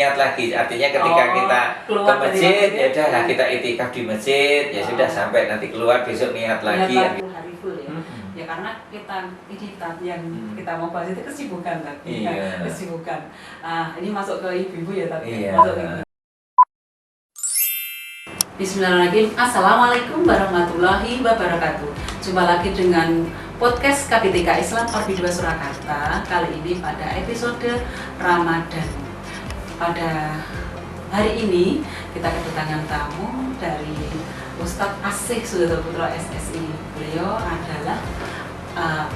niat lagi. Artinya ketika kita ke masjid, ya udah kita itikaf di masjid, ya sudah sampai nanti keluar besok niat lagi. Hari full ya. Ya karena ini yang kita mau bahas itu kesibukan tadi. Iya. Kesibukan. Ini masuk ke ibu-ibu ya tadi. Iya. Masuk ke ibu. Bismillahirrahmanirrahim. Assalamualaikum warahmatullahi wabarakatuh. Jumpa lagi dengan podcast KPTK Islam Orbi 2 Surakarta. Kali ini pada episode Ramadan. Pada hari ini kita kedatangan tamu dari Ustadz Asih Sudarto Putra SSI. Beliau adalah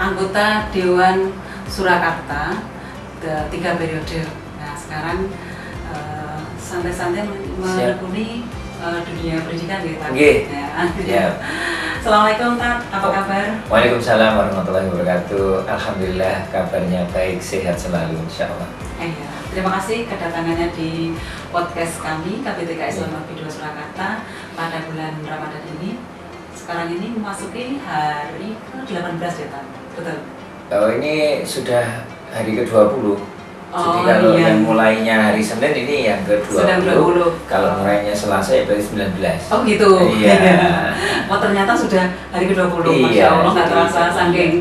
anggota Dewan Surakarta 3 periode. Nah sekarang santai-santai menekuni dunia pendidikan ya Pak. Ya. Assalamualaikum Tat, apa kabar? Waalaikumsalam warahmatullahi wabarakatuh. Alhamdulillah kabarnya baik, sehat selalu insyaallah. Iya. Terima kasih kedatangannya di podcast kami KPTK Islam Orbi 2 Surakarta pada bulan Ramadan ini. Sekarang ini memasuki hari ke-18 ya Tat, betul? Oh ini sudah hari ke-20. Jadi Oh, kalau iya. yang mulainya hari Senin ini yang ke-20. Sudah 20. Kalau mulainya Selasa ya berarti 19. Oh gitu. Iya. Oh ternyata sudah hari ke-20. Iya, Masya Allah nggak terasa iya. saking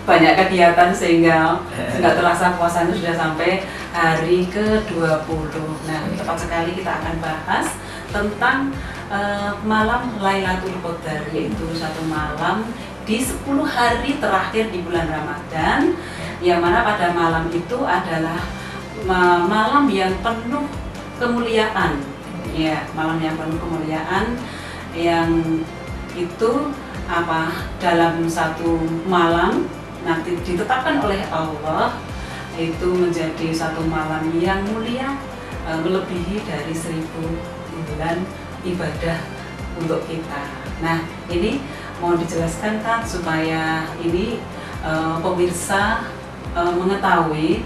banyak kegiatan sehingga nggak terasa puasanya sudah sampai hari ke-20. Nah tepat sekali kita akan bahas tentang malam Lailatul Qadar, yaitu satu malam di 10 hari terakhir di bulan Ramadan, yang mana pada malam itu adalah malam yang penuh kemuliaan, ya malam yang penuh kemuliaan, yang itu dalam satu malam nanti ditetapkan oleh Allah itu menjadi satu malam yang mulia, melebihi dari 1000 bulan ibadah untuk kita. Nah ini mau dijelaskan kan supaya ini pemirsa mengetahui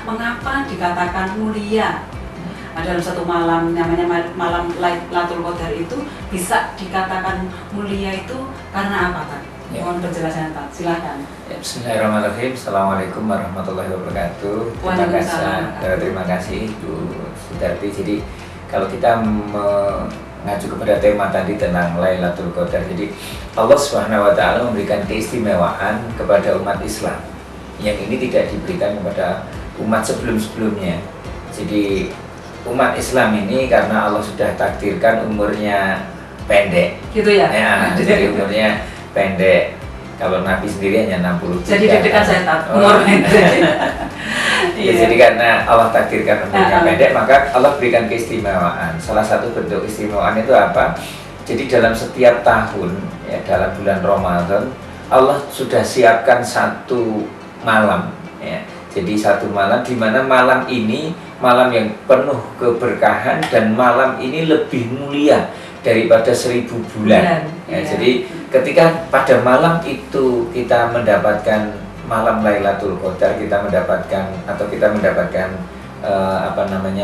mengapa dikatakan mulia. Dalam satu malam namanya malam Lailatul Qadar itu bisa dikatakan mulia itu karena apa Pak? Ya. Mohon penjelasan Pak, silakan. Ya, Bismillahirrahmanirrahim. Assalamualaikum warahmatullahi wabarakatuh. Terima kasih Bu Sudarti. Jadi kalau kita mengacu kepada tema tadi tentang Lailatul Qadar, jadi Allah Subhanahu wa taala memberikan keistimewaan kepada umat Islam yang ini tidak diberikan kepada umat sebelum-sebelumnya. Jadi umat Islam ini karena Allah sudah takdirkan umurnya pendek. Gitu ya? Jadi umurnya pendek. Kalau Nabi sendiri hanya 60. Jadi deg-degan saya Tat, umur Ya, jadi karena Allah takdirkan umurnya pendek, maka Allah berikan keistimewaan. Salah satu bentuk keistimewaan itu apa? Jadi dalam setiap tahun, ya dalam bulan Ramadan, Allah sudah siapkan satu malam, ya. Jadi satu malam di mana malam ini malam yang penuh keberkahan dan malam ini lebih mulia daripada 1000 bulan. Ya, jadi ketika pada malam itu kita mendapatkan malam Lailatul Qadar, kita mendapatkan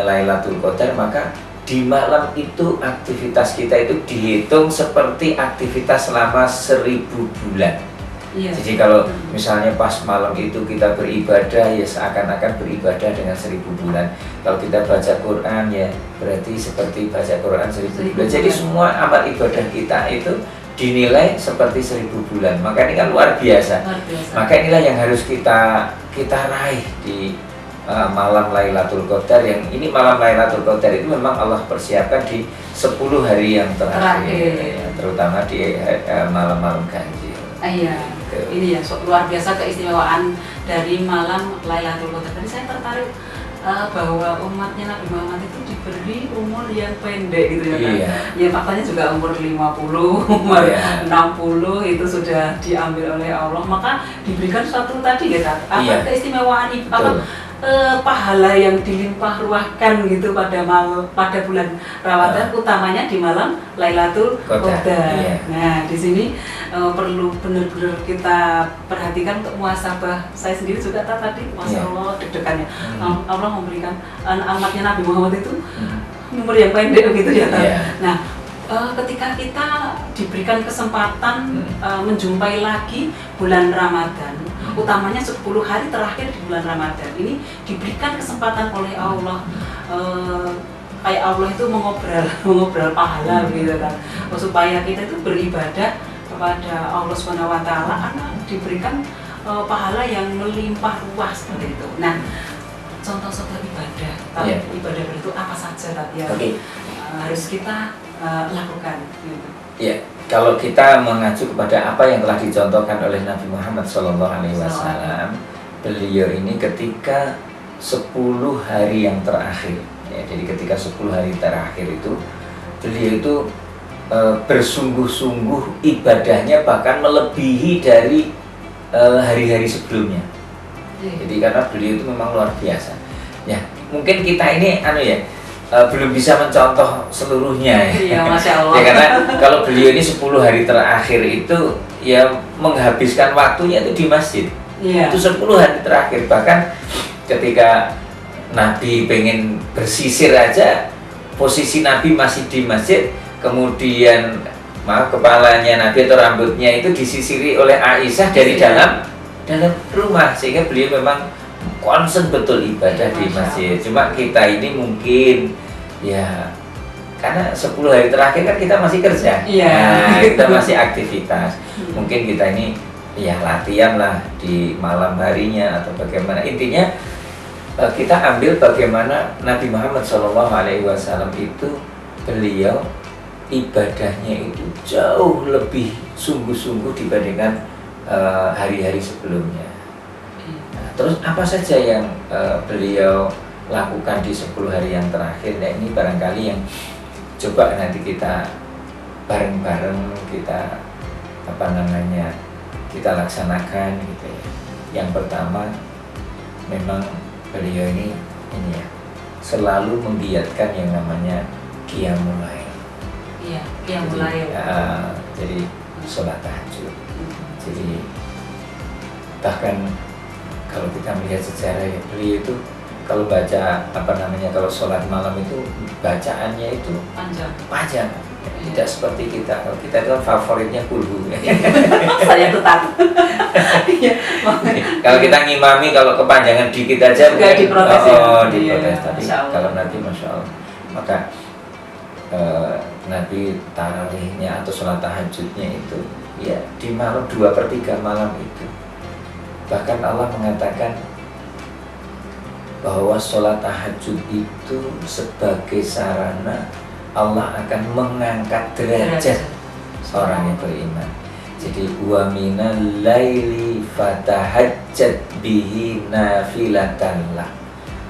Lailatul Qadar, maka di malam itu aktivitas kita itu dihitung seperti aktivitas selama 1000 bulan. Iya. Jadi kalau misalnya pas malam itu kita beribadah, ya seakan-akan beribadah dengan 1000 bulan. Kalau kita baca Quran, ya berarti seperti baca Quran 1000 bulan. Jadi semua amal ibadah kita itu dinilai seperti 1000 bulan. Maka ini kan luar biasa. Maka inilah yang harus kita raih di malam Lailatul Qadar. Yang ini malam Lailatul Qadar itu memang Allah persiapkan di 10 hari yang terakhir. Terutama di malam-malam ganjil. Iya, ini ya luar biasa keistimewaan dari malam Lailatul Qadar. Tadi saya tertarik bahwa umatnya Nabi Muhammad itu diberi umur yang pendek gitu ya kan. Iya. Ya faktanya juga umur 50, umur 60 itu sudah diambil oleh Allah. Maka diberikan suatu tadi ya kan. Keistimewaan itu pahala yang dilimpah ruahkan gitu pada bulan Ramadan, utamanya di malam Lailatul Qadar. Nah, di sini perlu benar-benar kita perhatikan untuk muhasabah. Saya sendiri juga tadi, Masya Allah, deg-degannya. Allah memberikan amatnya Nabi Muhammad itu umur yang pendek gitu ya. Nah, ketika kita diberikan kesempatan menjumpai lagi bulan Ramadan, utamanya 10 hari terakhir di bulan Ramadan ini diberikan kesempatan oleh Allah, kayak Allah itu mengobrol pahala gitu kan, supaya kita itu beribadah kepada Allah Subhanahu wa taala karena diberikan pahala yang melimpah ruah seperti itu. Nah, contoh-contoh ibadah, ibadah itu apa saja tadi yang harus kita lakukan gitu. Ya, kalau kita mengacu kepada apa yang telah dicontohkan oleh Nabi Muhammad SAW, beliau ini ketika 10 hari yang terakhir, ya, jadi ketika 10 hari terakhir itu, beliau itu bersungguh-sungguh ibadahnya bahkan melebihi dari hari-hari sebelumnya. Jadi karena beliau itu memang luar biasa. Ya, mungkin kita ini belum bisa mencontoh seluruhnya ya. Iya, Masya Allah. Ya, karena kalau beliau ini 10 hari terakhir itu ya menghabiskan waktunya itu di masjid. Iya. Itu 10 hari terakhir, bahkan ketika Nabi pengen bersisir aja, posisi Nabi masih di masjid, kemudian kepalanya Nabi atau rambutnya itu disisiri oleh Aisyah dari dalam rumah, sehingga beliau memang konsen betul ibadah di masjid. Cuma kita ini mungkin ya karena 10 hari terakhir kan kita masih kerja, kita masih aktivitas. Mungkin kita ini ya latihan lah di malam harinya atau bagaimana. Intinya kita ambil bagaimana Nabi Muhammad SAW itu beliau ibadahnya itu jauh lebih sungguh-sungguh dibandingkan hari-hari sebelumnya. Nah, terus apa saja yang beliau lakukan di 10 hari yang terakhir? Nah, ini barangkali yang coba nanti kita bareng-bareng kita kita laksanakan gitu ya. Yang pertama, memang beliau ini ya selalu menggiatkan yang namanya qiyamul lail. Iya, qiyamul lail. Jadi sholat tahajud. Jadi bahkan kalau kita melihat sejarah ya, beliau itu kalau baca kalau sholat malam itu bacaannya itu panjang. Tidak seperti kita. Kalau kita itu kan favoritnya kulhu. Saya tetap. Kalau kita ngimami kalau kepanjangan dikit aja juga diprotes. Diprotes. Tapi kalau Nabi Masya Allah, maka Nabi tarawihnya atau sholat tahajudnya itu ya di malam 2/3 malam itu. Bahkan Allah mengatakan bahwa sholat tahajud itu sebagai sarana Allah akan mengangkat derajat orang yang beriman. Jadi wa minal laili fatahajjat bihi nafilatan lak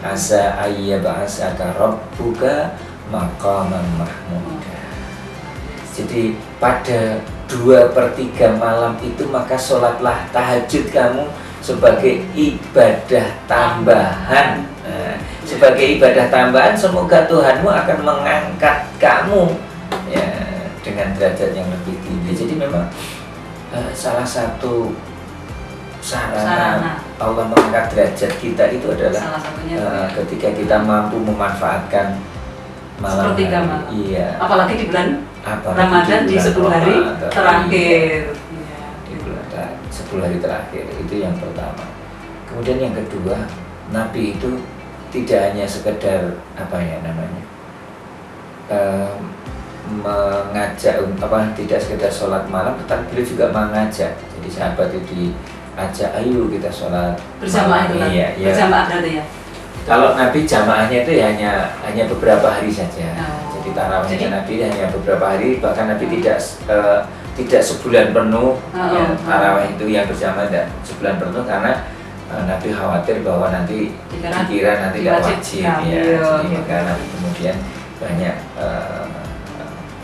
asa ayyab'asaka rabbuka maqaman mahmuda. Jadi pada 2/3 malam itu maka sholatlah tahajud kamu sebagai ibadah tambahan. Sebagai ibadah tambahan, semoga Tuhanmu akan mengangkat kamu ya dengan derajat yang lebih tinggi. Jadi memang salah satu sarana Allah mengangkat derajat kita itu adalah ketika kita mampu memanfaatkan malam hari. Iya. Apalagi di bulan Ramadan di 10 hari terakhir. Di bulan 10 hari terakhir itu yang pertama. Kemudian yang kedua, Nabi itu tidak hanya sekedar mengajak tidak sekedar sholat malam, tetapi beliau juga mengajak. Jadi sahabat itu diajak, ayo kita sholat berjamaah. Berjamaah berarti ya. Kalau Nabi jamaahnya itu hanya beberapa hari saja. Jadi tarawihnya Nabi hanya beberapa hari, bahkan Nabi tidak sebulan penuh. Tarawih itu yang berjamaah tidak sebulan penuh karena Nabi khawatir bahwa nanti dikira nanti tidak wajib ya. Jadi maka Nabi kemudian banyak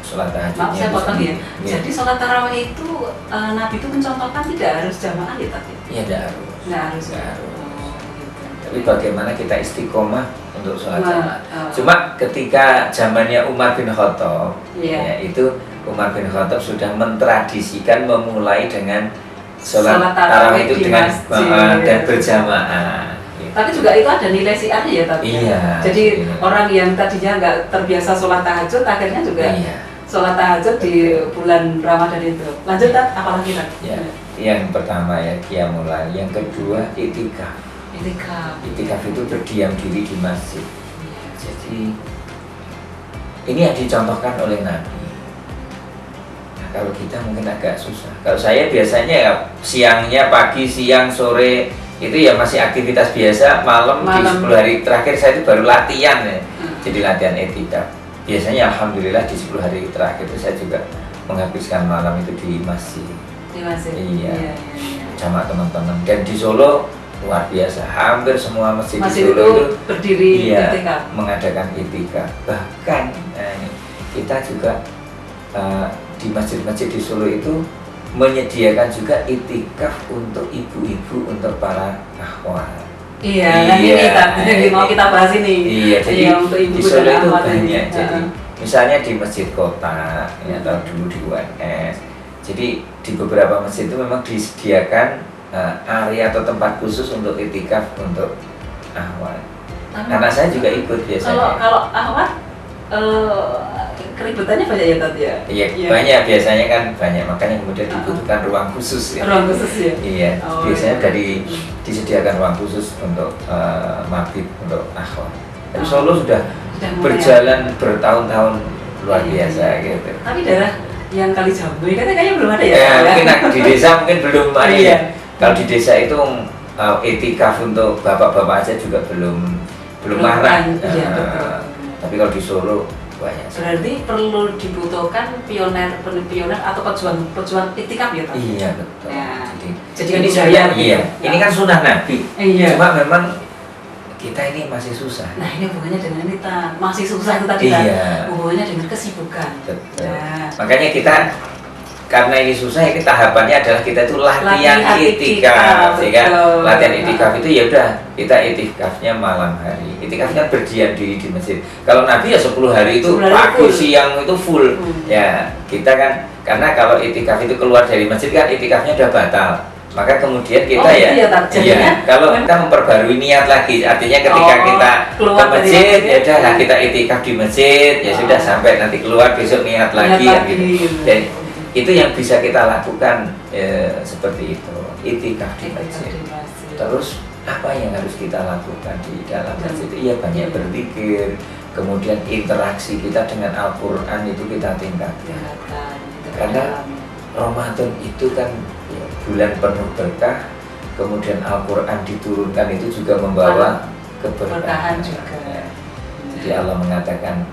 sholat tahajudnya. Maaf saya potong ya. Jadi sholat tarawih itu Nabi itu mencontohkan tidak harus jamaah ya tapi? Iya tidak harus. Tapi bagaimana kita istiqomah untuk sholat jamaah. Cuma ketika zamannya Umar bin Khattab, ya, itu Umar bin Khattab sudah mentradisikan memulai dengan sholat tarawih itu dengan dan berjamaah. Tapi juga itu ada nilai syiarnya ya tapi. Iya. Jadi orang yang tadinya nggak terbiasa sholat tahajud akhirnya juga sholat tahajud di bulan Ramadan itu. Lanjut Tat, apalagi Tat? Ya, yang pertama ya qiyamul lail, yang kedua itikaf. Itikaf itu berdiam diri di masjid. Jadi ini yang dicontohkan oleh Nabi. Nah, kalau kita mungkin agak susah. Kalau saya biasanya ya siangnya, pagi, siang, sore itu ya masih aktivitas biasa. Malam di 10 hari terakhir saya itu baru latihan ya. Jadi latihan itikaf. Biasanya alhamdulillah di 10 hari terakhir itu saya juga menghabiskan malam itu di masjid. Iya. Sama teman-teman. Dan di Solo luar biasa, hampir semua masjid di Solo itu berdiri itikaf, mengadakan itikaf. Bahkan kita juga di masjid-masjid di Solo itu menyediakan juga itikaf untuk ibu-ibu, untuk para akhwat. Iya, ini mau kita bahas ini. Iya, jadi untuk ibu di Solo itu banyak. ini. Jadi misalnya di masjid kota, ya, atau dulu di UNS. Jadi di beberapa masjid itu memang disediakan area atau tempat khusus untuk itikaf untuk akhwat. Karena saya juga ikut biasanya. Kalau akhwat keributannya banyak ya Tat ya? Iya, banyak, biasanya kan banyak, makanya kemudian dibutuhkan ruang khusus ya. Ruang khusus ya? Iya, biasanya disediakan ruang khusus untuk mabit, untuk akhwat. Tapi Solo sudah berjalan bertahun-tahun luar biasa gitu. Tapi daerah yang Kali Jambu kayaknya belum ada ya? Mungkin di desa mungkin belum ada ya. Kalau di desa itu etikaf untuk bapak-bapak aja juga belum marak. Tapi kalau di Solo banyak. Berarti perlu dibutuhkan pioner atau pejuang etikaf ya Pak? Iya betul. Ya. Jadi kan ini dibayar. Iya. Ini kan sunnah Nabi. Iya. Cuma memang kita ini masih susah. Nah ini hubungannya dengan kita masih susah itu tadi iya. Hubungannya dengan kesibukan. Betul. Nah. Makanya kita karena ini susah, ini tahapannya adalah kita itu latihan itikaf. Sehingga latihan itikaf itu ya udah kita itikafnya malam hari. Itikafnya berdiam diri di masjid. Kalau Nabi ya 10 hari itu pagi siang itu full. Ya kita kan karena kalau itikaf itu keluar dari masjid kan itikafnya udah batal. Maka kemudian kita kalau kita memperbarui niat lagi, artinya ketika kita ke masjid, ya udah kita itikaf di masjid, ya sudah sampai nanti keluar besok niat lagi. Gitu. Dan itu yang bisa kita lakukan seperti itu, itikaf di masjid. Terus apa yang harus kita lakukan di dalam masjid? Iya banyak berzikir, kemudian interaksi kita dengan Al-Quran itu kita tingkatkan. Karena Ramadan itu kan bulan penuh berkah, kemudian Al-Quran diturunkan itu juga membawa keberkahan juga. Jadi Allah mengatakan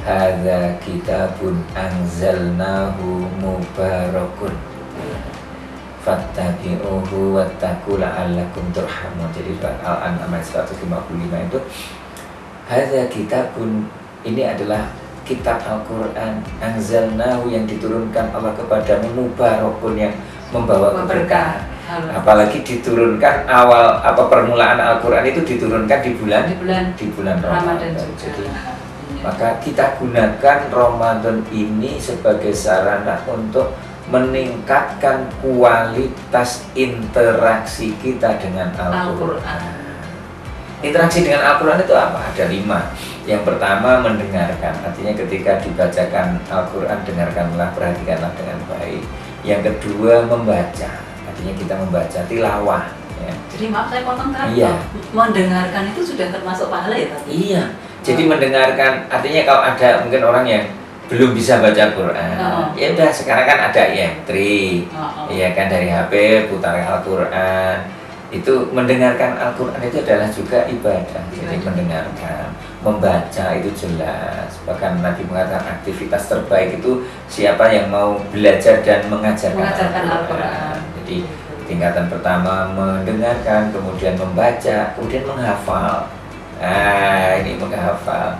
hadza kitabun anzalnahu mubarakun fattabi'uhu wattaqu la'allakum turhamun. Jadi surat Al-An'am ayat 155 itu hadza kitabun, ini adalah kitab Al-Quran anzalnahu yang diturunkan Allah kepadamu mubarakun yang membawa keberkahan. Apalagi diturunkan permulaan Al-Quran itu diturunkan di bulan Ramadan. Jadi maka kita gunakan Ramadan ini sebagai sarana untuk meningkatkan kualitas interaksi kita dengan Al-Quran. Interaksi dengan Al-Quran itu apa? Ada 5. Yang pertama mendengarkan, artinya ketika dibacakan Al-Quran dengarkanlah, perhatikanlah dengan baik. Yang kedua membaca, artinya kita membaca tilawah. Ya. Jadi maaf saya potong kan? Iya. Mendengarkan itu sudah termasuk pahala ya Pak? Iya. Jadi mendengarkan, artinya kalau ada mungkin orang yang belum bisa baca Quran, ya udah sekarang kan ada MP3, ya kan dari HP putar Al-Quran. Itu mendengarkan Al-Quran itu adalah juga ibadah. Jadi mendengarkan, membaca itu jelas. Bahkan Nabi mengatakan aktivitas terbaik itu siapa yang mau belajar dan mengajarkan Al-Quran. Jadi tingkatan pertama mendengarkan, kemudian membaca, kemudian menghafal. Ini menghafal.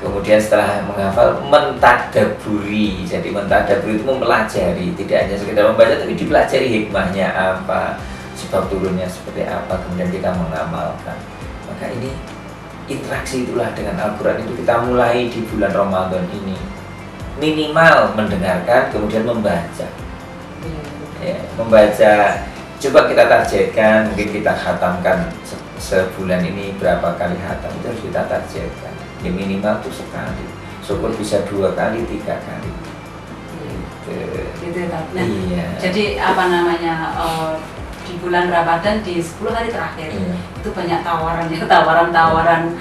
Kemudian setelah menghafal mentadaburi. Jadi mentadaburi itu mempelajari, tidak hanya sekedar membaca tapi dipelajari hikmahnya apa, sebab turunnya seperti apa, kemudian kita mengamalkan. Maka ini interaksi itulah dengan Al-Quran itu kita mulai di bulan Ramadan ini. Minimal mendengarkan, kemudian membaca. Ya, membaca, coba kita targetkan, mungkin kita khatamkan sebulan ini berapa kali khatam, itu harus kita targetkan. Ya minimal itu sekali. syukur bisa 2 kali 3 kali. Gitu ya, Tat. Nah, Iya. jadi apa namanya, di bulan Ramadan di 10 hari terakhir Iya. itu banyak tawaran ya, tawaran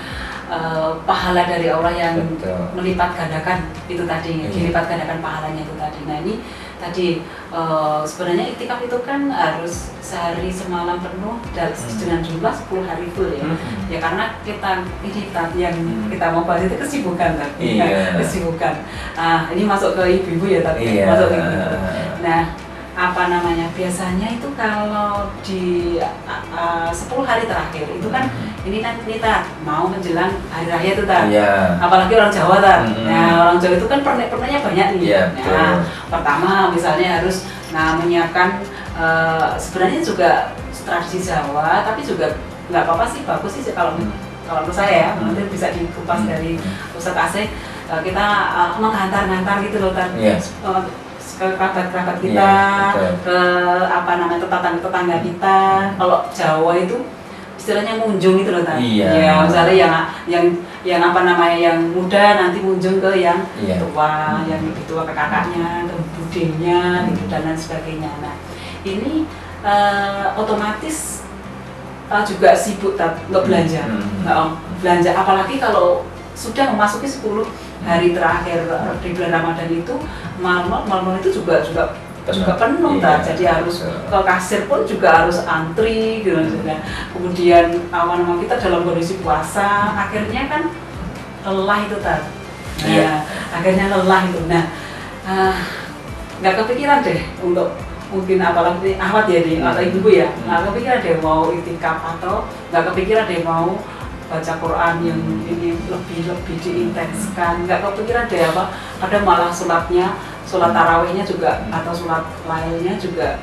pahala dari Allah yang Betul. melipat gandakan itu tadi, Iya. dilipat gandakan pahalanya itu tadi. Nah ini tadi sebenarnya iktikaf itu kan harus sehari semalam penuh dengan jumlah 10 hari full ya. Ya karena kita ini yang kita mau bahas itu kesibukan tadi. Iya. Kesibukan. Nah, ini masuk ke ibu-ibu ya tadi. Iya. Masuk ke ibu-ibu. Nah, apa namanya? Biasanya itu kalau di 10 hari terakhir itu kan ini kan kita mau menjelang hari raya itu Tat. Iya. Apalagi orang Jawa Tat. Mm-hmm. Nah, orang Jawa itu kan perniknya banyak nih. Iya, Nah, betul. pertama misalnya harus menyiapkan sebenarnya juga tradisi Jawa, tapi juga nggak apa-apa sih, bagus sih kalau menurut saya ya, nanti bisa dikupas dari Ustadz Asih, kita menghantar-ngantar gitu loh Tat. Iya. Ke kerabat-kerabat kita, Iya, ke apa namanya tetangga kita. Kalau Jawa itu istilahnya munjung itu loh Tat. Iya. Ya, misalnya yang apa namanya yang muda nanti munjung ke yang Iya. tua, yang lebih tua ke kakaknya, ke budenya, gitu dan lain sebagainya. Nah, ini otomatis juga sibuk Tat untuk belanja. Belanja apalagi kalau sudah memasuki 10 hari terakhir di bulan Ramadan itu mal-mal itu juga penuh Tat. Iya, Jadi harus betul. ke kasir pun juga harus antri gitu. Kemudian awal kita dalam kondisi puasa akhirnya kan lelah itu Tat. Nah, Iya. akhirnya lelah itu. Nah, nggak kepikiran deh untuk mungkin apalagi ahwat ya nih atau ibu ya, nggak kepikiran deh mau iktikaf atau nggak kepikiran deh mau baca Quran yang ini lebih diintenskan, nggak kepikiran deh apa ada malah sholat tarawihnya juga atau sholat lainnya juga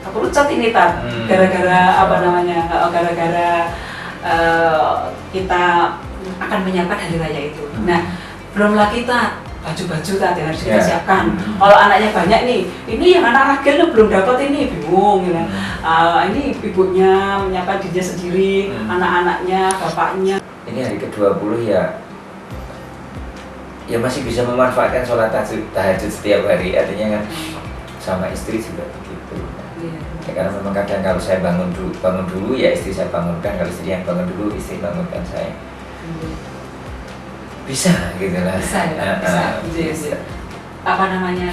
keperucut ini Tat, gara-gara apa namanya, gara-gara kita akan menyiapkan hari raya itu. Nah, belum lagi Tat baju-baju Tat yang harus kita siapkan. Kalau anaknya banyak nih, ini yang anak ragil belum dapat ini, bingung gitu. Ini ibunya menyiapkan dirinya sendiri, anak-anaknya, bapaknya. Ini hari ke-20 ya masih bisa memanfaatkan sholat tahajud setiap hari, artinya kan sama istri juga begitu. Ya, karena memang kadang kalau saya bangun dulu ya istri saya bangunkan, kalau istri yang bangun dulu istri bangunkan saya. Bisa gitu lah. Bisa. Apa namanya?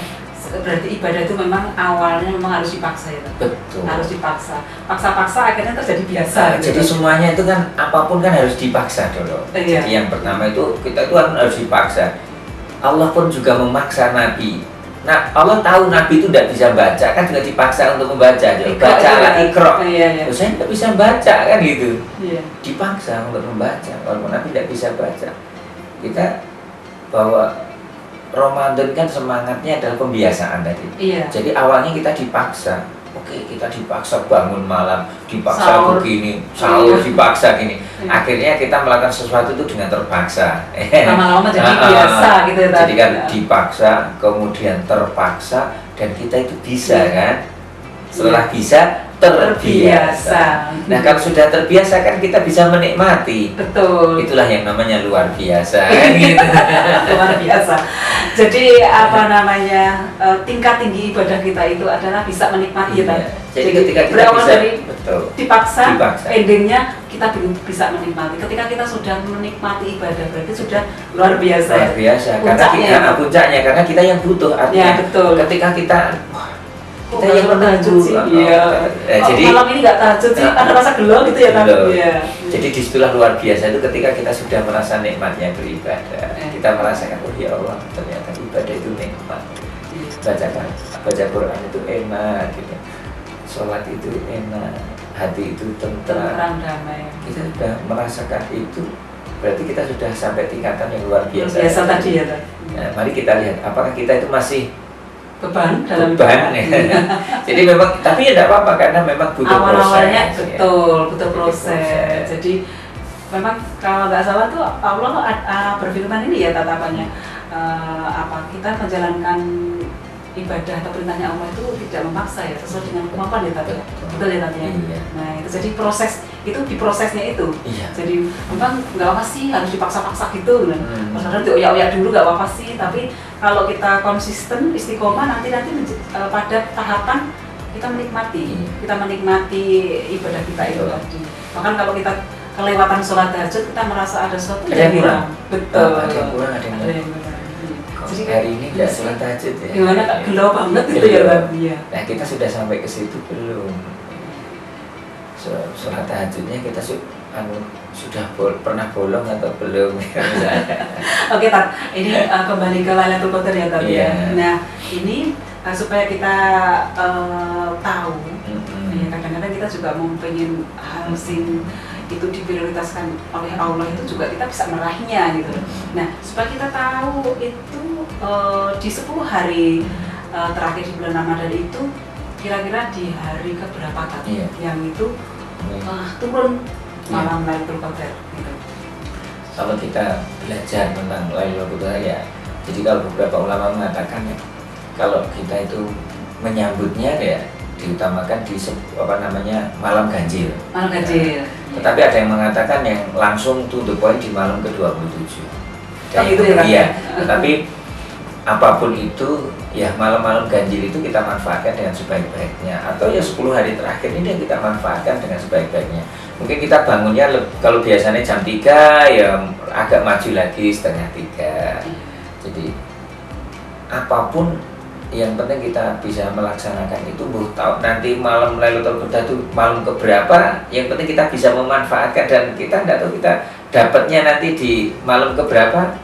Berarti ibadah itu memang awalnya memang harus dipaksa ya. Betul. Harus dipaksa. Paksa-paksa akhirnya terjadi biasa. Jadi semuanya itu kan apapun kan harus dipaksa dulu. Iya. Jadi yang pertama itu kita itu harus dipaksa. Allah pun juga memaksa Nabi. Nah, Allah tahu Nabi itu tidak bisa baca, kan juga dipaksa untuk membaca. Bacalah Iqra. Iya. Saya tidak bisa baca kan gitu. Iya. Dipaksa untuk membaca, walaupun Nabi tidak bisa baca. Kita bahwa Ramadan kan semangatnya adalah pembiasaan tadi. Iya. Jadi awalnya kita dipaksa. Oke, kita dipaksa bangun malam, dipaksa Sahur. begini, sahur dipaksa gini. Akhirnya kita melakukan sesuatu itu dengan terpaksa. Lama-lama jadi biasa gitu ya. Jadi kan dipaksa, kemudian terpaksa, dan kita itu bisa kan. Setelah bisa terbiasa. Nah, kalau sudah terbiasa kan kita bisa menikmati. Betul. Itulah yang namanya luar biasa kan gitu. Luar biasa. Jadi apa namanya, tingkat tinggi ibadah kita itu adalah bisa menikmati ya. Jadi ketika kita berawal bisa, dari betul, dipaksa, dipaksa, endingnya kita belum bisa menikmati. Ketika kita sudah menikmati ibadah berarti sudah luar biasa. luar biasa. Karena kita puncaknya, karena kita yang butuh artinya. Ya, betul. Ketika kita kita yang tahajud sih, iya. Jadi malam ini nggak tahajud sih, ada rasa gelo gitu ya Tapi. Iya. Jadi disitulah luar biasa itu ketika kita sudah merasa nikmatnya beribadah, kita merasakan oh ya Allah ternyata ibadah itu nikmat. Baca Quran itu enak, gitu. Sholat itu enak, hati itu tentram, damai. Kita sudah merasakan itu, berarti kita sudah sampai tingkatan yang luar biasa. Biasa tadi ya. Nah, mari kita lihat apakah kita itu masih beban dalam beban ya. Jadi memang tapi ya tidak apa-apa karena memang butuh awal-awalnya proses. butuh proses. Jadi memang kalau nggak salah tuh Allah berfirman ini ya tatapannya, kita menjalankan ibadah atau perintahnya Allah itu tidak memaksa ya, sesuai dengan kemampuan ya Tat ya. Betul ya Tat ya. Iya. Nah itu jadi proses itu di prosesnya itu. Iya. Jadi memang nggak apa sih harus dipaksa-paksa gitu. Kadang dioyak-oyak dulu nggak apa sih, tapi kalau kita konsisten istiqomah nanti pada tahapan kita menikmati ibadah kita itu tadi. Bahkan kalau kita kelewatan sholat tahajud kita merasa ada sesuatu Ada yang yang kurang. hilang. Betul. Ada yang kurang, ada yang yang kurang. Jadi hari ini nggak sholat tahajud ya. Gimana Kak, gelau banget itu ya Bang? Iya. Nah kita sudah sampai ke situ belum? Sholat tahajudnya kita sudah pernah bolong atau belum? Oke Tat, ini kembali ke Lailatul Qadar ya Tat ya. Nah ini supaya kita tahu, ya kadang-kadang kita juga mau pengen hal itu diprioritaskan oleh Allah itu juga kita bisa meraihnya gitu. Nah supaya kita tahu itu di 10 hari terakhir di bulan Ramadan itu kira-kira di hari keberapa Tat yang itu turun malam Lailatul Qadar gitu. Kalau kita belajar tentang Lailatul Qadar ya, jadi kalau beberapa ulama mengatakan ya, kalau kita itu menyambutnya ya diutamakan di malam ganjil. Malam ganjil. Tetapi ada yang mengatakan yang langsung to the point di malam ke-27. Itu ya. Iya. Tetapi apapun itu ya malam-malam ganjil itu kita manfaatkan dengan sebaik-baiknya, atau ya 10 hari terakhir ini yang kita manfaatkan dengan sebaik-baiknya. Mungkin kita bangunnya kalau biasanya jam 3 ya agak maju lagi setengah 3. Jadi apapun yang penting kita bisa melaksanakan itu, tahu nanti malam Lailatul Qadar itu malam keberapa, yang penting kita bisa memanfaatkan, dan kita tidak tahu kita dapatnya nanti di malam keberapa,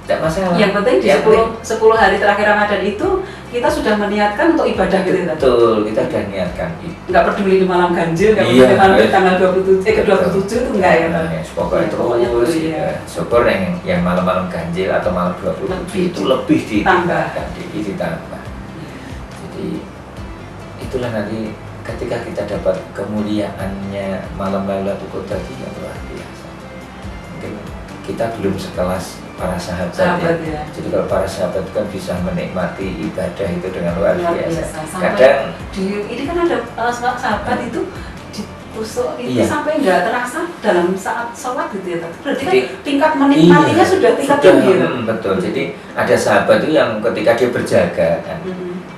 tidak masalah. Yang penting di 10 hari terakhir Ramadan itu kita sudah meniatkan untuk ibadah gitu. Betul, kita sudah niatkan itu. Nggak peduli di malam ganjil, nggak peduli malam tanggal 27 itu enggak ya Pak? Pokoknya terus ya. Syukur yang malam-malam ganjil atau malam 27 itu lebih ditambahkan, ditambah. Jadi itulah nanti ketika kita dapat kemuliaannya malam Lailatul Qadar itu yang luar biasa. Mungkin kita belum sekelas para sahabat ya. Jadi kalau para sahabat itu kan bisa menikmati ibadah itu dengan luar biasa. Kadang ini kan ada sahabat itu ditusuk itu sampai nggak terasa dalam saat sholat gitu ya. Berarti kan tingkat menikmatinya sudah tingkat tinggi. Betul. Jadi ada sahabat itu yang ketika dia berjaga kan.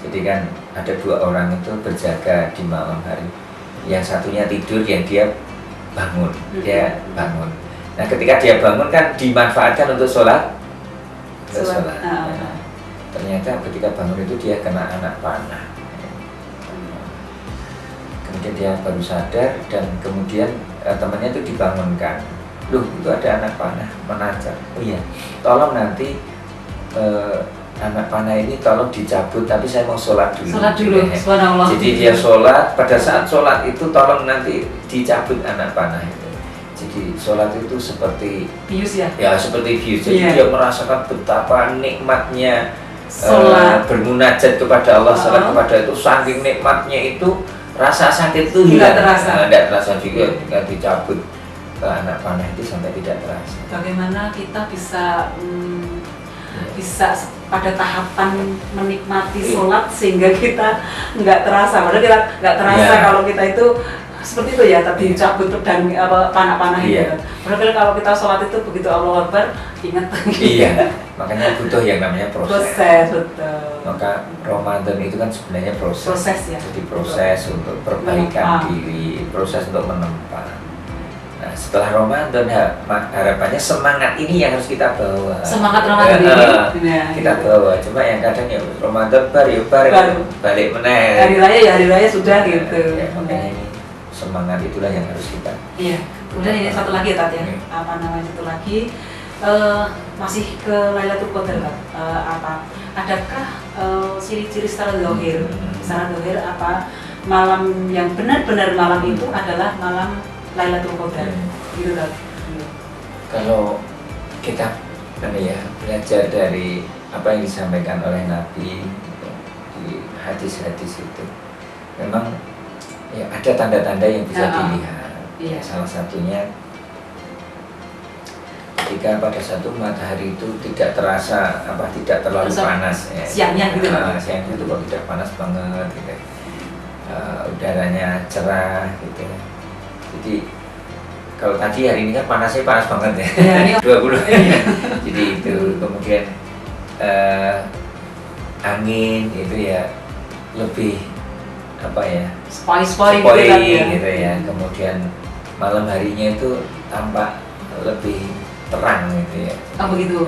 Jadi kan ada 2 orang itu berjaga di malam hari. Yang satunya tidur, yang dia bangun. Dia bangun. Nah ketika dia bangun kan dimanfaatkan untuk sholat. Ternyata ketika bangun itu dia kena anak panah. Kemudian dia baru sadar, dan kemudian temannya itu dibangunkan. Loh, itu ada anak panah menancap. Oh iya, tolong nanti anak panah ini tolong dicabut, tapi saya mau sholat dulu. Sholat dulu, subhanallah. Jadi dia sholat, pada saat sholat itu tolong nanti dicabut anak panah itu. Jadi sholat itu seperti bius ya? Ya seperti bius. Jadi dia merasakan betapa nikmatnya bermunajat kepada Allah, sholat kepada itu, saking nikmatnya itu, rasa sakit itu hilang. Tidak terasa juga ketika dicabut ke anak panah itu sampai tidak terasa. Bagaimana kita bisa pada tahapan menikmati sholat sehingga kita nggak terasa, padahal kita nggak terasa kalau kita itu seperti itu ya, tadi cabut pedang panah-panah itu. Padahal kalau kita sholat itu begitu Allahu Akbar, ingat. Iya, makanya butuh yang namanya proses. Betul. Maka Ramadan itu kan sebenarnya proses. Proses ya. Jadi proses untuk perbaikan diri, proses untuk menempa. Nah, setelah Ramadan harapannya semangat ini yang harus kita bawa. Semangat Ramadan ini kita bawa. Cuma yang kadang ya Ramadan baru balik meneh. Hari raya sudah gitu. Makanya ini semangat itulah yang harus kita. Iya. Kemudian ini satu lagi ya Tat ya. Apa namanya satu lagi? Masih ke Lailatul Qadar Tat. Adakah ciri-ciri secara zahir? Secara zahir apa malam yang benar-benar malam itu adalah malam Lailatul Qadar? Gitu Tat. Kalau kita belajar dari apa yang disampaikan oleh Nabi di hadis-hadis itu, memang ya ada tanda-tanda yang bisa dilihat. Salah satunya ketika pada satu matahari itu tidak terasa tidak terlalu panas ya. Siangnya gitu. Siangnya itu kok tidak panas banget gitu. Udaranya cerah gitu. Jadi kalau tadi hari ini kan panasnya panas banget ya. 20. Jadi itu kemudian angin itu ya lebih spoi gitu ya. Kemudian malam harinya itu tampak lebih terang gitu ya. Oh begitu.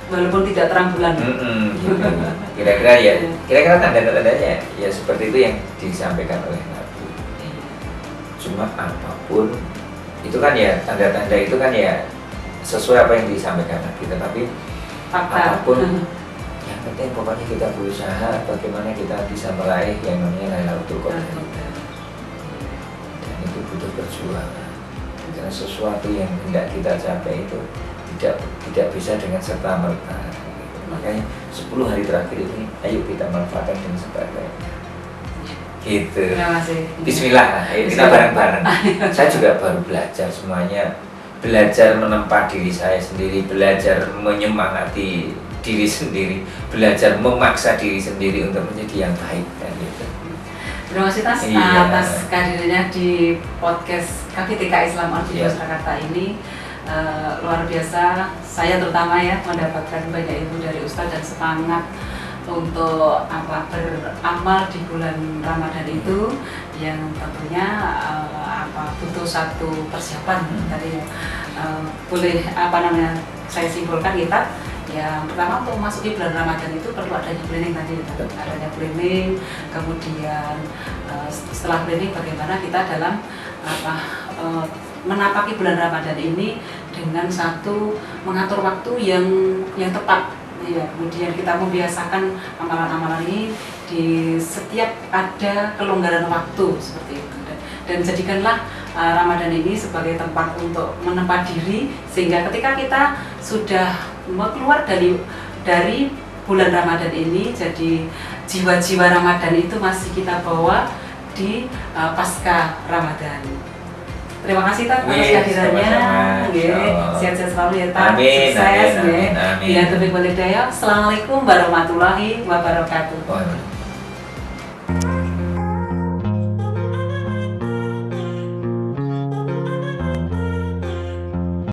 Walaupun tidak terang bulan. Gitu. Kira-kira tanda-tandanya ya seperti itu yang disampaikan oleh Nabi. Cuma apapun itu kan ya tanda-tanda itu kan ya sesuai apa yang disampaikan Nabi, tetapi apapun yang penting pokoknya kita berusaha bagaimana kita bisa meraih yang namanya Lailatul Qadar. Dan itu butuh perjuangan. Karena sesuatu yang hendak kita capai itu tidak bisa dengan serta merta. Makanya 10 hari terakhir ini ayo kita manfaatkan dengan sebaik-baiknya. Gitu. Terima kasih. Bismillah, ayo kita bareng-bareng. Saya juga baru belajar semuanya, belajar menempa diri saya sendiri, belajar menyemangati diri sendiri, belajar memaksa diri sendiri untuk menjadi yang baik kan gitu. Terima kasih atas kehadirannya di podcast KVTK Islam Arti Surakarta ini. Luar biasa, saya terutama ya mendapatkan banyak ilmu dari Ustadz dan semangat untuk beramal di bulan Ramadan itu yang tentunya butuh satu persiapan tadi ya. Boleh saya simpulkan kita yang pertama untuk memasuki bulan Ramadan itu perlu adanya planning tadi, adanya planning, kemudian setelah planning bagaimana kita dalam menapaki bulan Ramadan ini dengan satu mengatur waktu yang tepat ya. Kemudian kita membiasakan amalan-amalan ini di setiap ada kelonggaran waktu seperti itu, dan jadikanlah Ramadan ini sebagai tempat untuk menempa diri sehingga ketika kita sudah keluar dari bulan Ramadan ini, jadi jiwa-jiwa Ramadan itu masih kita bawa di pasca Ramadan. Terima kasih Tat atas kehadirannya. Sehat-sehat selalu ya Tat. Sukses. Bila taufiq wal hidayah. Assalamualaikum warahmatullahi wabarakatuh.